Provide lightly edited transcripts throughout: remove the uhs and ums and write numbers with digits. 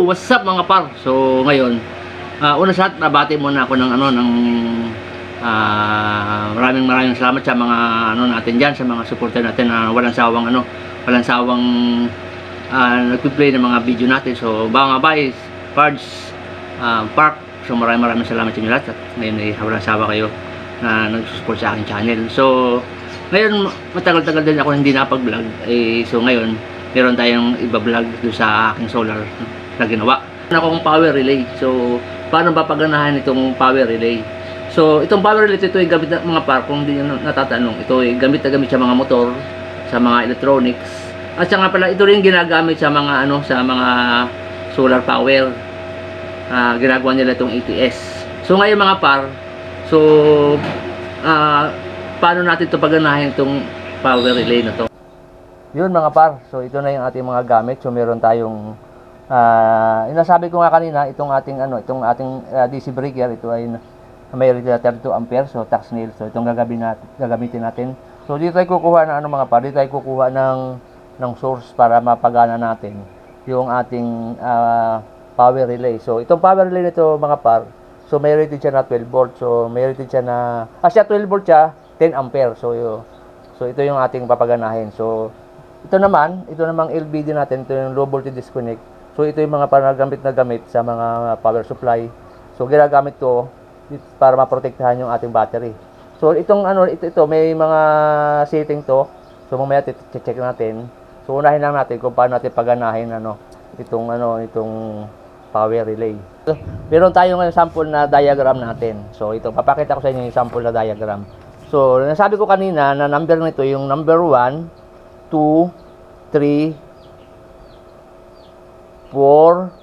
what's up mga par? So ngayon, una sa lahat, nabati muna ako ng maraming salamat sa mga natin diyan, sa mga supporter natin na walang sawang nagpi-play ng mga video natin. So mga guys, Pards, Park, so maraming salamat sa inyo lahat. At ngayon ay walang sawa kayo na nagsusupport sa aking channel. So ngayon, matagal-tagal din ako hindi napag-vlog. So ngayon, meron tayong iba-vlog doon sa aking solar na ginawa. Akong power relay. So, paano ba paganahan itong power relay? So, itong power relay, ito ay gamit ng mga par, kung hindi nyo natatanong. Ito ay gamit na gamit sa mga motor, sa mga electronics. At saka pala, ito rin ginagamit sa mga solar power. Ginagawa nila itong ATS. So, ngayon mga par, so, paano natin ito paganahin itong power relay na to? Yun mga par, so ito na yung ating mga gamit. So meron tayong inasabi ko nga kanina, itong ating DC breaker, ito ay may rated 32 ampere, so tax nail. So itong gagamitin natin. So dito tayo kukuha ng mga par, dito tayo kukuha ng source para mapagana natin yung ating power relay. So itong power relay nito mga par, so may rated siya na 12 volt. So may rated siya na 12 volt siya, 10 ampere. So ito yung ating papaganahin. So ito namang LVD natin, ito yung low voltage disconnect. So ito yung mga panagamit na gamit sa mga power supply. So ginagamit to para maprotektahan yung ating battery. So itong ito may mga setting to. So mamaya check natin. So unahin lang natin kung paano natin paganahin itong power relay. So, meron tayo ngayon sample na diagram natin. So ito, papakita ko sa inyo yung sample na diagram. So nasabi ko kanina na number nito yung number 1, 2, 3, 4,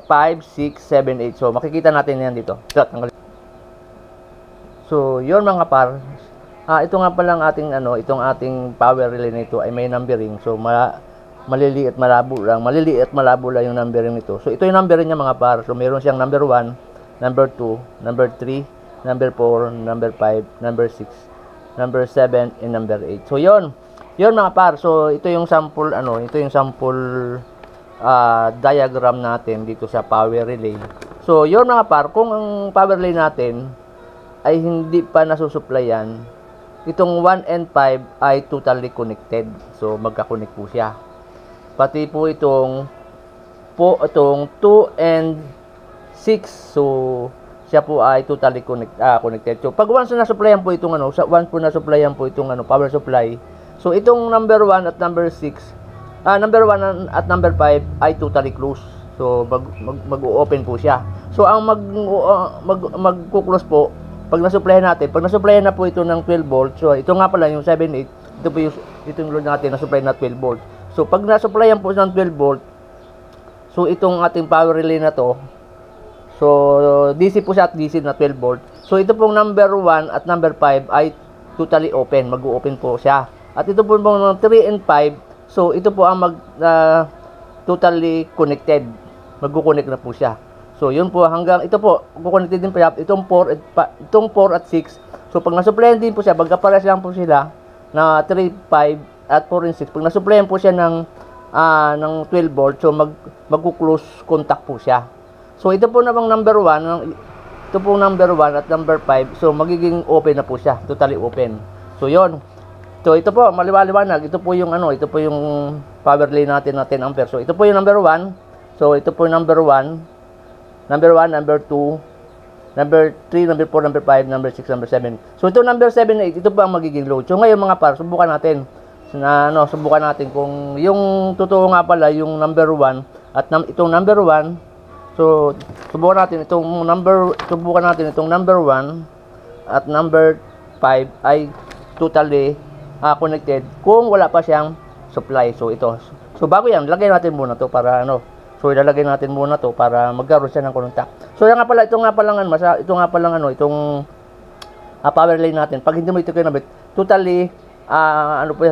5, 6, 7, 8. So, makikita natin yan dito. So, yun mga par. Ito nga palang itong ating power relay nito ay may numbering. So, maliliit, malabo lang yung numbering nito. So, ito yung numbering niya mga par. So, meron siyang number 1, number 2, number 3, number 4, number 5, number 6, number 7, and number 8. So, yun mga par. So ito yung sample diagram natin dito sa power relay. So yun mga par, kung ang power relay natin ay hindi pa nasusuplayan, itong 1 and 5 ay totally connected. So magka-connect po siya. Pati po itong 2 and 6, so siya po ay totally connected. So pag once na supplyan po itong power supply, so itong number 1 at number 6, number 1 at number 5 ay totally close. So mag-o-open po siya. So ang magko-close po pag nasuplayan na po ito ng 12 volt. So ito nga pala yung 7-8, ito po yung load natin na supply na 12 volt. So pag nasuplayan po ng 12 volt, so itong ating power relay na to, so DC po siya at DC na 12 volt. So ito pong number 1 at number 5 ay totally open, mag-o-open po siya. At ito po mga 3 and 5, so ito po ang totally connected. Magko-connect na po siya. So yun po, hanggang ito po, connected din po siya. Itong 4 at 6. So pag nasupplyan din po siya, magkapares lang po sila na 3, 5 at 4 and 6. Pag nasupplyan po siya ng 12 volt, so magko-close contact po siya. So ito po namang number 1, at number 5, so magiging open na po siya, totally open. So yun. So ito po, maliwanag. Ito po yung power relay natin na 10 ampere. So ito po yung number 1. So ito po yung number 1, number 2, number 3, number 4, number 5, number 6, number 7. So ito number 7, 8, ito po ang magiging load. So ngayon mga par, subukan natin kung yung totoo nga pala yung number 1 at itong number 1. So subukan natin itong number 1 at number 5 ay totally connected kung wala pa siyang supply. So ito. So bago yan, lagay natin muna to para So ilalagay natin muna to para magkaroon siya ng contact. So ito nga palang itong power relay natin. Pag hindi mo ito kinabit, totally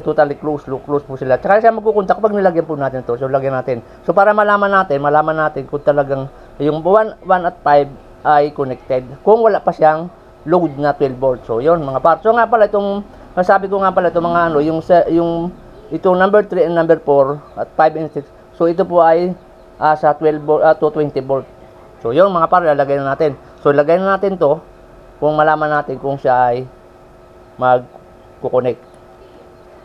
totally close po sila. Tsaka siya magkukontak pag nilagyan po natin to. So lagyan natin. So para malaman natin kung talagang yung 1 at 5 ay connected kung wala pa siyang load na 12 volt. So yun mga par. So nga pala masabi ko nga pala itong yung itong number 3 and number 4 at 5 and 6. So ito po ay sa 12 volt, to 20 volt. So yun mga par, lalagay na natin. So lagay na natin to kung malaman natin kung siya ay mag-connect.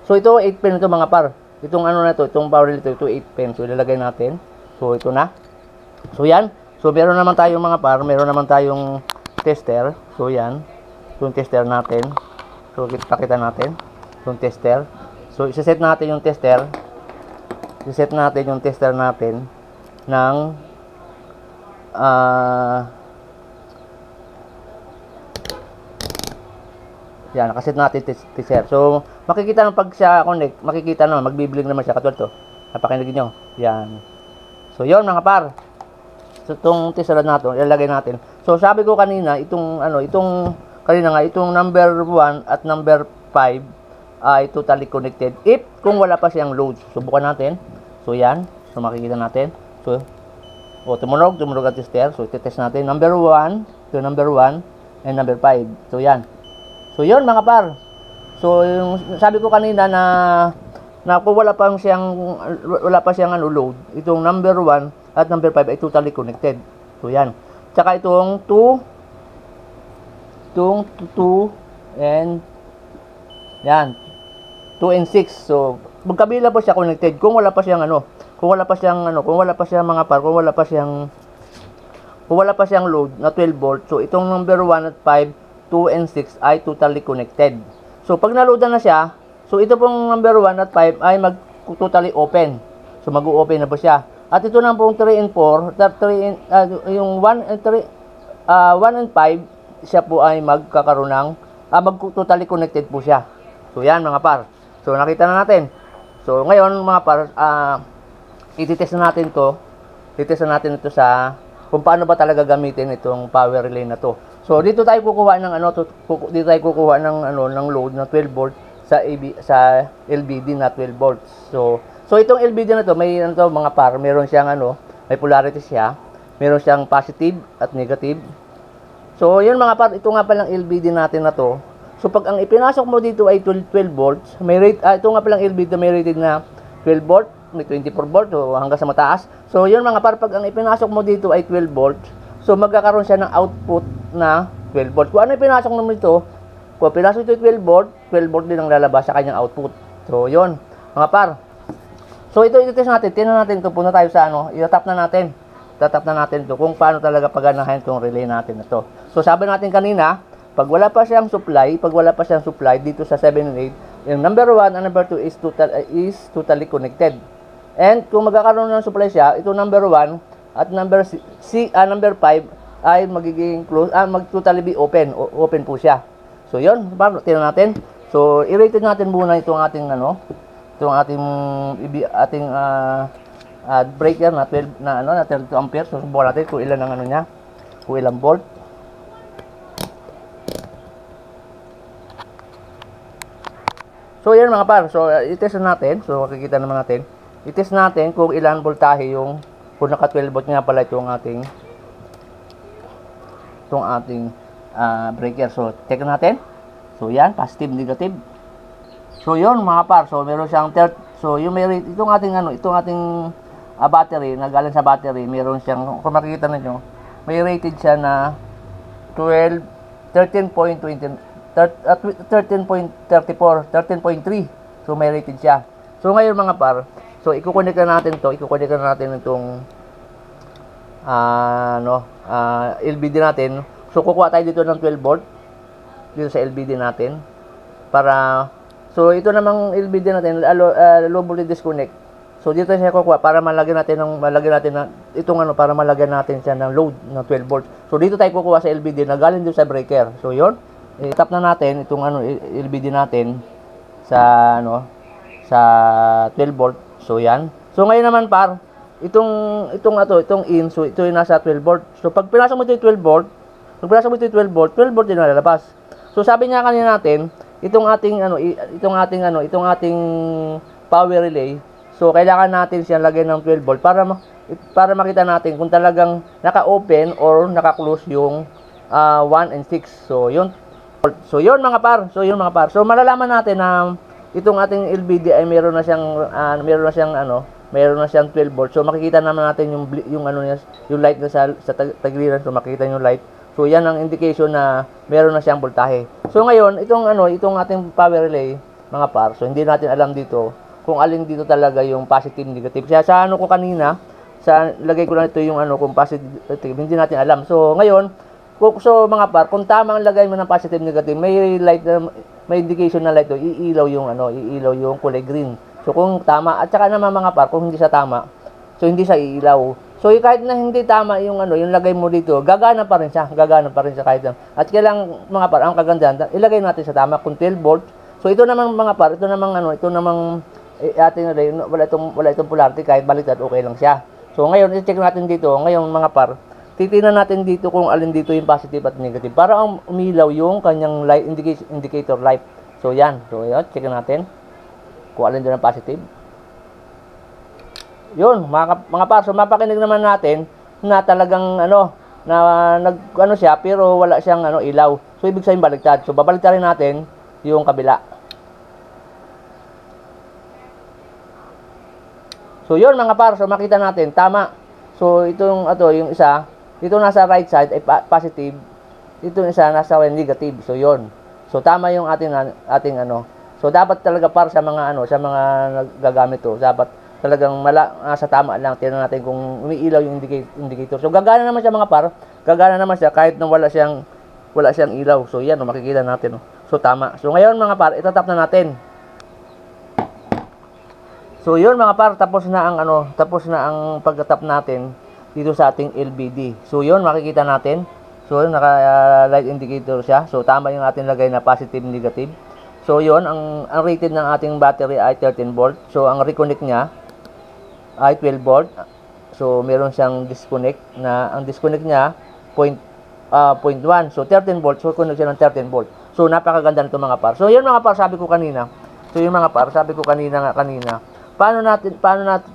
So ito 8 pin ito mga par. Itong ano na to, itong power relay ito 8 pin. So ilalagay natin. So ito na. So yan. So meron naman tayong mga par, meron naman tayong tester. So yan. Yung tester natin. So pakita natin yung tester. So i-set natin yung tester. I-set natin yung tester natin ng yan, nakaset natin tester. So makikita naman pag siya connect, makikita naman magbibiling naman siya katulad to. Napakinig niyo. Yan. So yon mga par. So itong tester na to, ilalagay natin. So sabi ko kanina, itong kanina nga itong number 1 at number 5 ay totally connected if kung wala pa siyang load. Subukan natin. So yan. So makikita natin. So tumunog ang tester. So i-test natin number 1, to number 1 and number 5. So yan. So yun mga par. So yung sabi ko kanina na kung wala pa siyang load, itong number 1 at number 5 ay totally connected. So yan. Tsaka itong 2 and yan 2 and 6. So magkabila po siya connected kung wala pa siyang mga par, kung wala pa siyang load na 12 volt. So itong number 1 at 5, 2 and 6 ay totally connected. So pag na-loadan na siya, so ito pong number 1 at 5 ay totally open. So mag-o-open na po siya. At ito na pong 3 and 4, yung 1 and 5, siya po ay magkakaroon ng totally connected po siya. So yan mga par. So nakita na natin. So ngayon mga par, i-test na natin to. I-test na natin ito sa kung paano ba talaga gamitin itong power relay na to. So dito tayo kukuha ng ng load na 12 volt sa LBD na 12 volts. So itong LBD na to, may mga par, meron siyang may polarity siya. Meron siyang positive at negative. So yun mga par, ito nga palang LBD natin na to. So pag ang ipinasok mo dito ay 12 volts, ito nga palang LBD na may rated na 12 volt, may 24 volt so hanggang sa mataas. So yun mga par, pag ang ipinasok mo dito ay 12 volts, so magkakaroon siya ng output na 12 volt. Kung ano yung pinasok naman ito, kung pinasok ito 12 volt din ang lalabas sa kanyang output. So yun mga par. So ito i-test natin, tingnan natin ito, punta tayo sa i-tap na natin. Tatap na natin ito kung paano talaga paganahin itong relay natin na to. So sabi natin kanina, pag wala pa siyang supply dito sa 7 and 8, yung number 1 and number 2 is totally connected. And kung magkakaroon ng supply siya, ito number 1 at number 5 ay magiging close, totally be open po siya. So yun, tingnan natin. So i-rated natin muna itong ating breaker na 12 na 32 ampere. So subukan natin kung ilan ang niya, kung ilang volt. So yan mga par, so i-test natin. So makikita naman natin, i-test natin kung ilang voltahe yung kung naka 12 volt nga pala itong ating breaker. So check natin. So yan, positive, negative. So yun mga par, so meron siyang so yung itong ating battery na galing sa battery, meron siyang, kung makikita niyo, may rated siya na 13.34, so may rated siya. So ngayon mga par, so i-connect na natin itong LBD natin. So kukuha tayo dito ng 12 volt dito sa LBD natin para, so ito namang LBD natin low voltage disconnect. So dito siya kukuha para malagyan natin para malagyan natin siya ng load ng 12 volt. So dito tayo kukuha sa LBD na galing dito sa breaker. So yon, i-tap na natin itong LBD natin sa sa 12 volt. So yan. So ngayon naman par, itong in, so ito yung nasa 12 volt. So pag pinasok mo ito yung 12 volt, 12 volt din lalabas. So sabi niya kanina natin, itong ating power relay, so kailangan natin siyang lagyan ng 12 volt para makita natin kung talagang naka-open or naka-close yung 1 and 6. So yun. So yun mga par. So malalaman natin na itong ating LBD ay meron na siyang mayroon na siyang 12 volts. So makikita naman natin yung ano niya, yung light na sa tagiliran. So makikita yung light. So yan ang indication na mayroon na siyang voltahe. So ngayon, itong ating power relay, mga par, so hindi natin alam dito kung alin dito talaga yung positive, negative. Kaya sa ano ko kanina, sa lagay ko lang ito yung kung positive, hindi natin alam. So ngayon, mga par, kung tama ang lagay mo ng positive, negative, may light na, may indication na light do, iilaw yung kulay green. So kung tama, at saka naman mga par, kung hindi siya tama, so hindi siya iilaw. So kahit na hindi tama yung yung lagay mo dito, gagana pa rin siya kahit na. At kailang mga par, ang kagandahan, ilagay natin sa tama kung 12 volt. So ito namang mga par, ito namang ating wala itong polarity, kahit baliktad okay lang siya. So ngayon, i-check natin dito, ngayon mga par, titingnan natin dito kung alin dito yung positive at negative para umilaw yung kanyang light indicator light. So yan, check natin kung alin dito ang positive. Yun, mga par, so mapakinig naman natin na talagang siya pero wala siyang ilaw. So ibig sabihin baliktad. So babaliktarin natin yung kabila. So yun mga par, so makita natin tama. So yung isa, ito nasa right side ay positive. Ito isa nasa negative. So yun. So tama yung ating So dapat talaga par sa mga nagagamit to, dapat talagang sa tama lang. Tingnan natin kung umiilaw yung indicator. So gagana naman siya mga par. Gagana naman siya kahit na wala siyang ilaw. So yan, makikita natin. So tama. So ngayon mga par, itatap na natin. So yun mga par, tapos na ang pagtatap natin dito sa ating LBD. So yun, makikita natin. So yun, naka light indicator siya. So tama yung ating lagay na positive, negative. So yun, ang rated ng ating battery ay 13 volt. So ang reconnect niya ay 12 volt. So meron siyang disconnect na ang disconnect niya 0.1. So 13 volt. So connect siya ng 13 volt. So napakaganda nito mga par. So yun mga par, sabi ko kanina. Paano natin,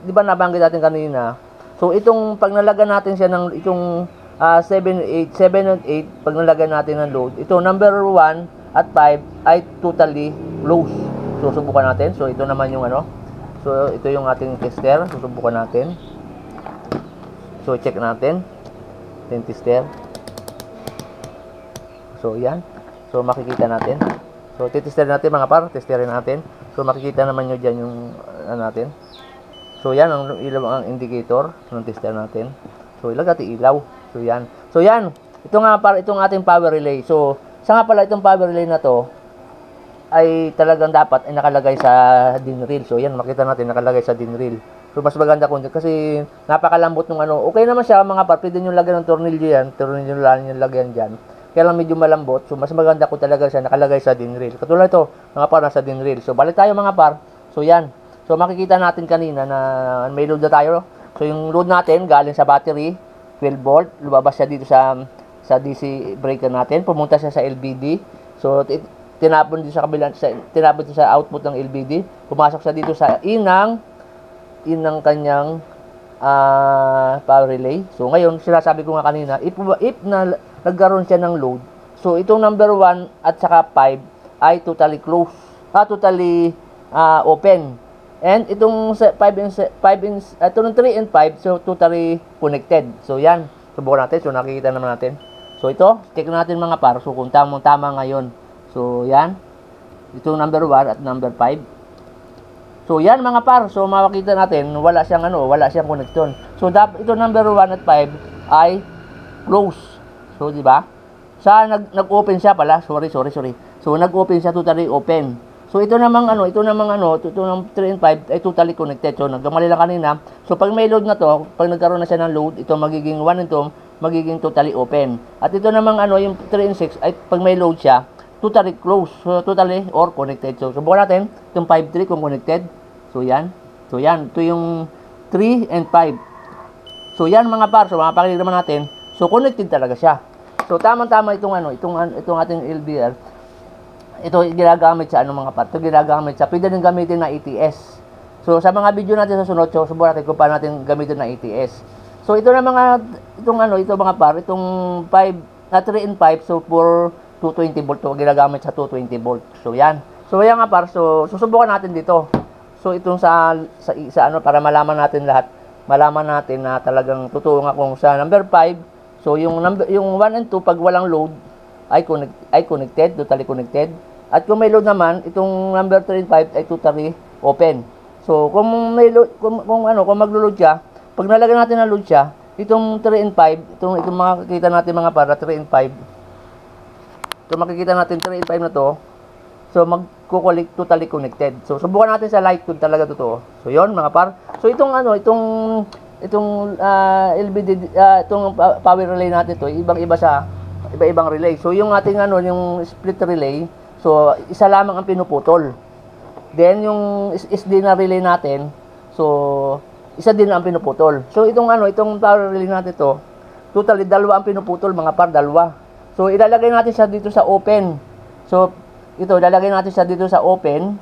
di ba nabanggit natin kanina? So itong pag nalagan natin siya ng itong 7 and 8, pag nalagan natin ng load, ito number 1 at 5 ay totally close. So subukan natin. So ito naman yung So ito yung ating tester. Susubukan natin. So check natin. Yung tester. So yan. So makikita natin. So titester natin mga par, testerin natin. So makikita naman nyo dyan yung natin. So yan ang ilaw, ang indicator ng tester natin. So ilagay natin ilaw. So yan. So yan. Ito nga par, itong ating power relay. So sa nga pala itong power relay na to ay talagang dapat ay nakalagay sa DIN rail. So yan, makita natin nakalagay sa DIN rail. So mas maganda kung kasi napakalambot ng Okay naman siya mga par, pwede nyo lagyan ng tornilyo yan. Tornilyo lang yung lagyan dyan. Kaya lang medyo malambot. So mas maganda kung talaga siya nakalagay sa DIN rail. Katulad ito, mga par, nasa DIN rail. So balik tayo mga par. So yan. So makikita natin kanina na may load na tayo. So yung load natin galing sa battery, 12 volt, lumabas siya dito sa DC breaker natin, pumunta siya sa LBD. So tinapon dito sa kabilang tinapon sa output ng LBD, pumasok siya dito sa inang kanyang power relay. So ngayon, sinasabi ko nga kanina, if na nagkaroon siya ng load, so itong number 1 at saka 5 ay totally close, totally open. And itong 3 and 5, so totally connected. So yan, subukan natin. So nakikita naman natin. So ito, check natin mga par. So kung tama ngayon. So yan, itong number 1 at number 5. So yan mga par. So makikita natin, wala siyang connection. So ito number 1 at 5 ay close. So di ba? Nag-open siya pala. Sorry. So nag-open siya, totally open. So ito namang 3 and 5 ay totally connected. So nagkamali lang kanina. So pag may load na to, pag nagkaroon na siya ng load, ito magiging 1 and 2 magiging totally open. At ito namang yung 3 and 6 ay pag may load siya, totally close. So totally or connected. So subukan natin itong 5, 3 kung connected. So yan. Ito yung 3 and 5. So yan mga par. So mapakinig naman natin. So connected talaga siya. So tamang-tama itong ating LDR. Ito ginagamit sa mga par. Ito ginagamit sa pwede din gamitin na ATS. So sa mga video natin sa sunod, so subukan natin kung paano natin gamitin na ATS. So ito na mga par, itong 3 and 5, so for 220 volt, so ginagamit sa 220 volt. So yan. So yan nga par, so susubukan natin dito. So itong sa ano, para malaman natin lahat, malaman natin na talagang totoo nga kung sa number 5, so yung 1 and 2 pag walang load ay connected, totally connected. At kung may load naman, itong number 3 and 5 ay totally open. So kung may load, kung maglo-load siya, pag nalagyan natin ng load siya, itong 3 and 5, itong makikita natin mga para 3 and 5. So makikita natin 3 and 5 na to. So magko-collect totally connected. So subukan natin sa light kung talaga totoo. So 'yon mga par. So itong LVD, itong power relay natin to, iba-ibang relay. So yung ating yung split relay, so isa lamang ang pinuputol. Then yung SD na relay natin, so isa din ang pinuputol. So itong power relay natin to, totally dalawa ang pinuputol mga par, dalawa. So ilalagay natin siya dito sa open. So ito ilalagay natin siya dito sa open.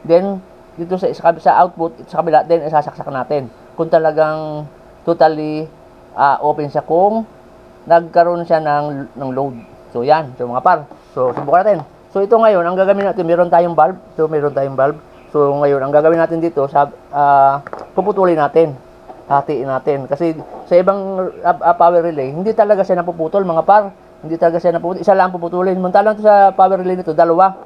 Then dito sa output sa kabila, then isasaksak natin kung talagang totally open siya, kung nagkaroon siya ng load. So yan, so mga par. So subukan natin. So ito ngayon, ang gagawin natin, meron tayong valve. So ngayon, ang gagawin natin dito, puputulin natin. Hatiin natin. Kasi sa ibang power relay, hindi talaga siya napuputol mga par. Hindi talaga siya napuputol. Isa lang puputulin. Muntalang to sa power relay nito, dalawa.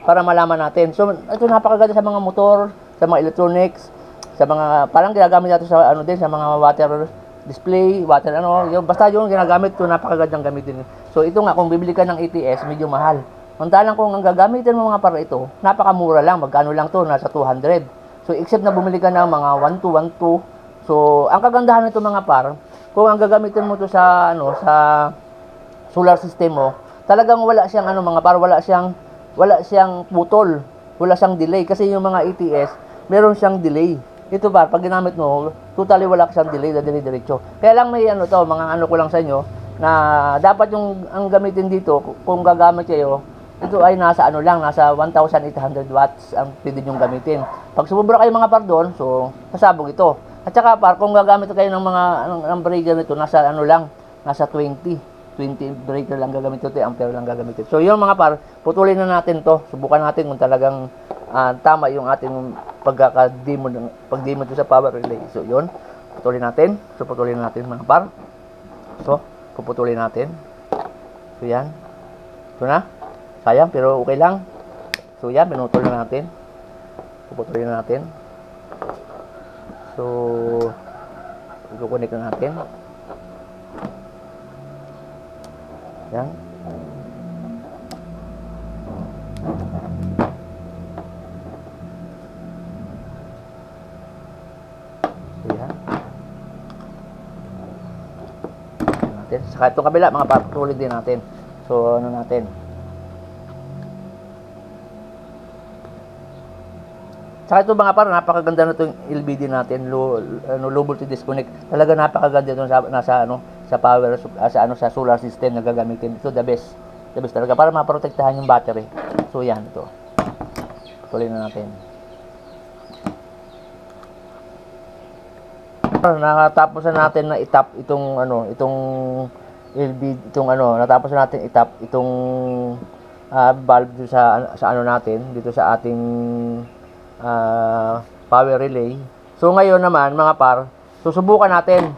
Para malaman natin. So ito napakaganda sa mga motor, sa mga electronics, sa mga, parang ginagamit natin sa sa mga water display, basta yung ginagamit to, napakagandang gamitin. So ito nga, kung bibili ka ng ATS, medyo mahal. Mantalang kung ang gagamitin mo mga para ito, napakamura lang. Magkano lang to? Nasa 200. So except na bumili ka ng mga 1212. So ang kagandahan nito mga par, kung ang gagamitin mo to sa solar system mo, talagang wala siyang mga par, wala siyang putol, wala siyang delay, kasi yung mga ATS meron siyang delay. Ito par, pag ginamit mo, totally wala siyang delay, diretso. Kaya lang may mga ko lang sa inyo, na dapat ang gamitin dito, kung gagamit kayo, ito ay nasa nasa 1,800 watts ang pwede nyo gamitin. Pag sumubra kayo mga par doon, so sasabog ito. At saka par, kung gagamit kayo ng breaker nito, nasa nasa 20 breaker lang gagamitin, 20 ampere lang gagamitin. So yung mga par, putulin na natin to. Subukan natin kung talagang tama yung ating pag-demo sa power relay. So yun, putulin natin. So putulin natin mga par. So puputulin natin. So yan. So na. Sayang, pero okay lang. So yan, pinutol na natin. Puputulin na natin. So i-connect na natin. Yan. So yan. Saka itong kabila, mga papatuloy din natin. So natin. Saka ito mga par, napakaganda na itong LVD natin, low voltage disconnect. Talaga napakaganda ito sa power, sa solar system na gagamitin. Ito the best talaga para maprotektahan yung battery. So yan, ito. Tuloy na natin. Natapos na natin na itap itong LVD, natapos na natin itap itong valve dito sa natin, dito sa ating power relay. So ngayon naman mga par, susubukan natin.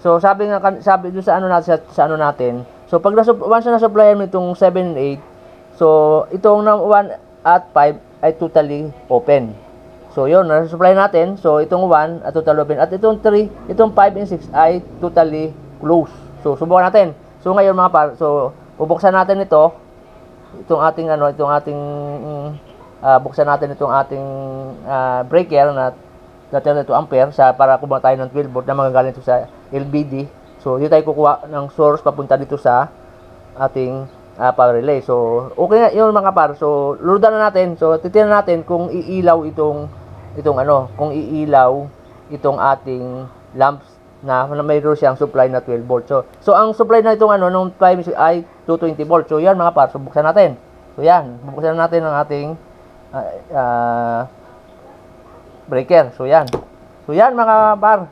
So sabi doon sa natin, so pag once na supplyan mo itong 7 and 8, so itong 1 at 5 ay totally open. So yun, na-supply natin. So itong 1 at totally open, at itong 3, itong 5 and 6 ay totally closed. So subukan natin. So ngayon mga par, so bubuksan natin itong ating buksan natin itong ating breaker na 32 ampere para kumuha tayo ng 12 volt na magagaling ito sa LVD. So dito tayo kukuha ng source papunta dito sa ating power relay. So okay na yun mga par. So loadan na natin. So titingnan natin kung iilaw kung iilaw itong ating lamps na mayroon siyang supply na 12 volt. So ang supply na itong nung 5 ay 220 volt. So yan mga par, so buksan natin. So yan, buksan natin ang ating breaker. So yan mga par.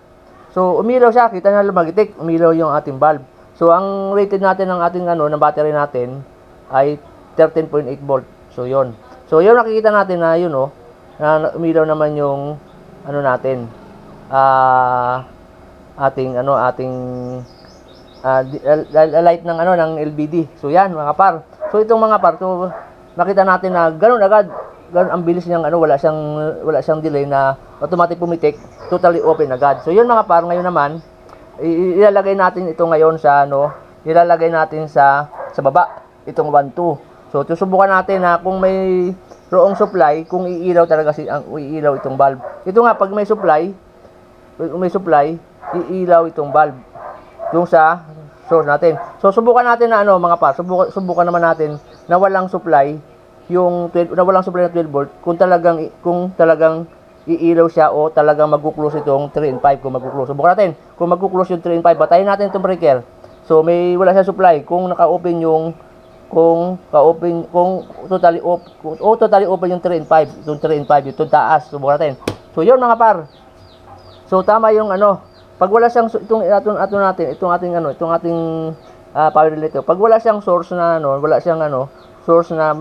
So umilaw siya, kita na lumagitik, umilaw yung ating valve. So ang rated natin ng ating ng battery natin ay 13.8 volt. So yun nakikita natin na umilaw naman yung ano natin, ating light ng ng LBD. So yan mga par. So itong mga par, so nakita natin na ganoon agad, ganoon ang bilis niyang wala siyang delay na automatic pumitik, totally open agad. So yun mga par, ngayon naman ilalagay natin ito ngayon sa ilalagay natin sa baba itong 1 2. So susubukan natin na kung may roong supply, kung iilaw talaga iilaw itong valve. Ito nga, pag may supply, iilaw itong valve yung sa source natin. So subukan natin na mga par, subukan naman natin na walang supply na walang supply na 12 volt kung talagang iilaw siya o talagang magku-close itong 3 and 5 kung magku-close. Subukan natin kung magku-close yung 3 and 5, batayin natin itong breaker. So wala siya supply, kung naka-open kung totally open yung 3 and 5, itong 3 and 5, itong taas. Subukan natin. So yun mga par. So tama yung pag wala siyang itong ating power relay ito. Pag wala siyang source na source na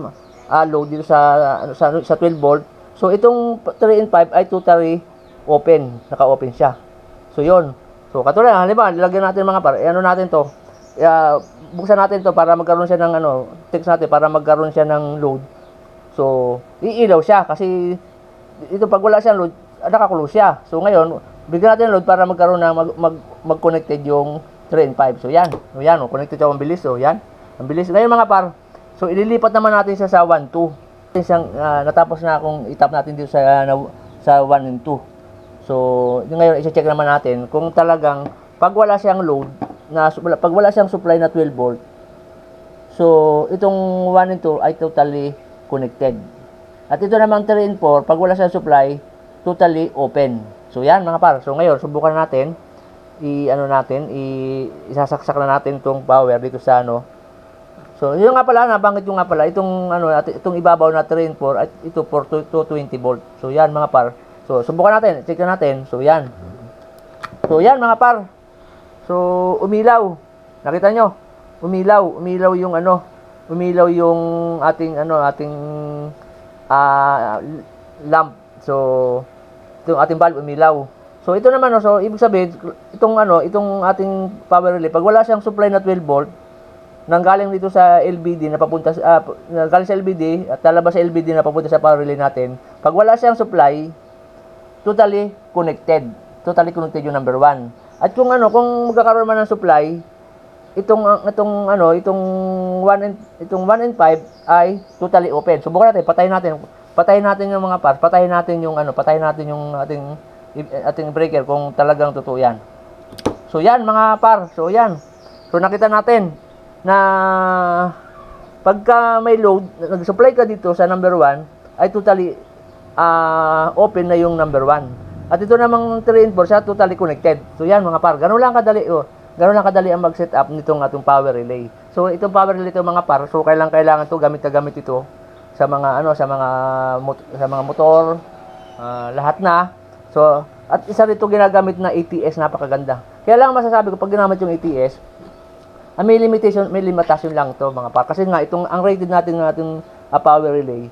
load dito sa 12 volt. So itong 3 and 5 ay totally open, naka-open siya. So yun. So katulad halimbawa, nilagyan natin mga par, natin to. Buksan natin to para magkaroon siya ng text natin para magkaroon siya ng load. So iilaw siya kasi ito pag wala siyang load, naka-close siya. So ngayon, bigyan natin load para magkaroon na mag-connected yung 3 and 5. So yan, connected siya, ang bilis. So yan, ang bilis. Ngayon mga par, so ililipat naman natin siya sa 1 2. Natapos na akong itap natin dito sa 1 and 2. So ngayon i-check naman natin kung talagang pag wala siyang load pag wala siyang supply na 12 volt. So itong 1 and 2 ay totally connected. At ito namang 3 and 4, pag wala siyang supply, totally open. So yan mga par. So ngayon subukan natin isasaksak na natin itong power dito sa So yun nga pala, nabanggit yung nga pala itong ibabaw na 3 and 4 at ito for 220 volt. So yan mga par. So subukan natin, check natin. So yan. So yan mga par. So umilaw. Nakita nyo? Umilaw yung ating lamp. So itong ating bulb umilaw. So ito naman so ibig sabihin itong ating power relay pag wala siyang supply na 12 volt nanggaling dito sa LBD na papunta galing sa LBD at lalabas sa LBD na papunta sa power relay natin. Pag wala siyang supply, totally connected yung number 1. At kung magkakaroon man ng supply, itong 1 and 5 ay totally open. Subukan natin, patayin natin yung mga parts, patayin natin yung ating breaker kung talagang totoo yan. So yan mga par, so yan. So nakita natin na pagka may load, nag-supply ka dito sa number 1 ay totally open na yung number 1. At ito namang 3 and 4 siya totally connected. So yan mga par, ganoon lang kadali ang mag-set up nitong atong power relay. So itong power relay ito mga par, so kailangan to gamit ito sa mga sa mga motor, lahat na. So at isa rito ginagamit na ATS, napakaganda. Kaya lang masasabi ko pag ginamit yung ATS, may limitation lang to mga par. Kasi nga ang rated natin ng ating power relay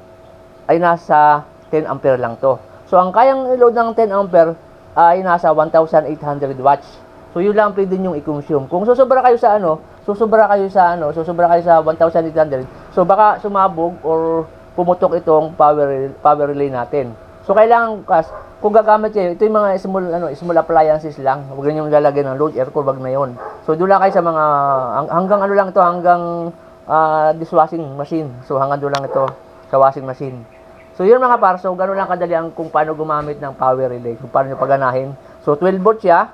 ay nasa 10 ampere lang to. So ang kayang i-load ng 10 ampere ay nasa 1,800 watts. So yun lang pwede nyo i-consume. Kung susubra kayo sa 1,800, so baka sumabog or pumutok itong power relay natin. So kailangan kung gagamit kayo, ito yung mga small appliances lang. Huwag niyo lalagyan ng load, aircon, wag na yon. So doon lang kayo sa mga hanggang dishwashing machine. So hanggang doon lang ito sa washing machine. So yun mga par, so gano'n lang kadali kung paano gumamit ng power relay, kung paano nyo paganahin. So 12 volt siya.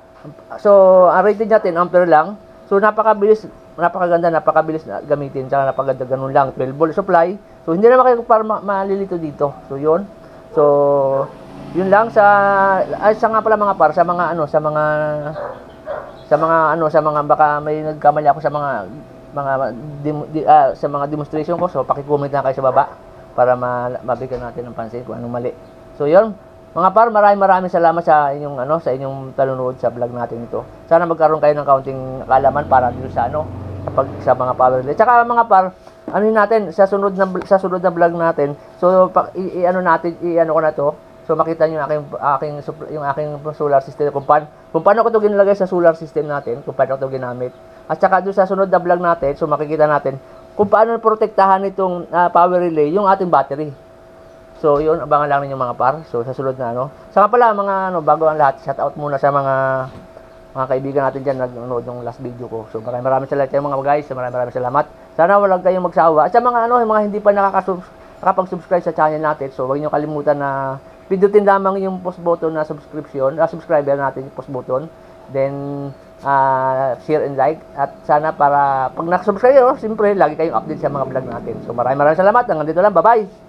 So ang rated niya 10 ampere lang. So napakaganda, napakabilis na gamitin. Tsaka napakaganda, ganun lang, 12 volt supply. So hindi naman kayo para malilito dito. So yun. So yun lang sa nga pala mga par, sa mga baka may nagkamali ako sa mga demonstration ko. So paki-comment na kayo sa baba para mabigyan natin ng pansin kung anong mali. So yun, mga par, maraming salamat sa inyong panunood sa vlog natin ito. Sana magkaroon kayo ng kaunting kaalaman para dito sa mga power relay. Tsaka mga par, ano natin sa sunod na vlog natin. So i-ano natin, i-ano ko na to. So makita niyo yung aking solar system kung paano ko to ginalagay sa solar system natin, kung paano ko to ginamit. At saka doon sa sunod na vlog natin, so makikita natin kung paano protektahan itong power relay yung ating battery. So yun, abangan lang ninyo mga par. So sa sunod na ano. Saka pala mga ano, bago ang lahat, shout out muna sa mga kaibigan natin diyan nanonood ng last video ko. So maraming salamat sa mga guys, maraming salamat. Sana walang kayong magsawa. At sa mga ano, mga hindi pa nakakapag-subscribe sa channel natin, so huwag niyo kalimutan na pindutin lamang yung post button na subscriber natin yung post button. Then share and like, at sana para pag nakasubscribe kayo, siyempre lagi kayong update sa mga vlog natin. So maraming salamat. Hanggang dito lang. Bye-bye.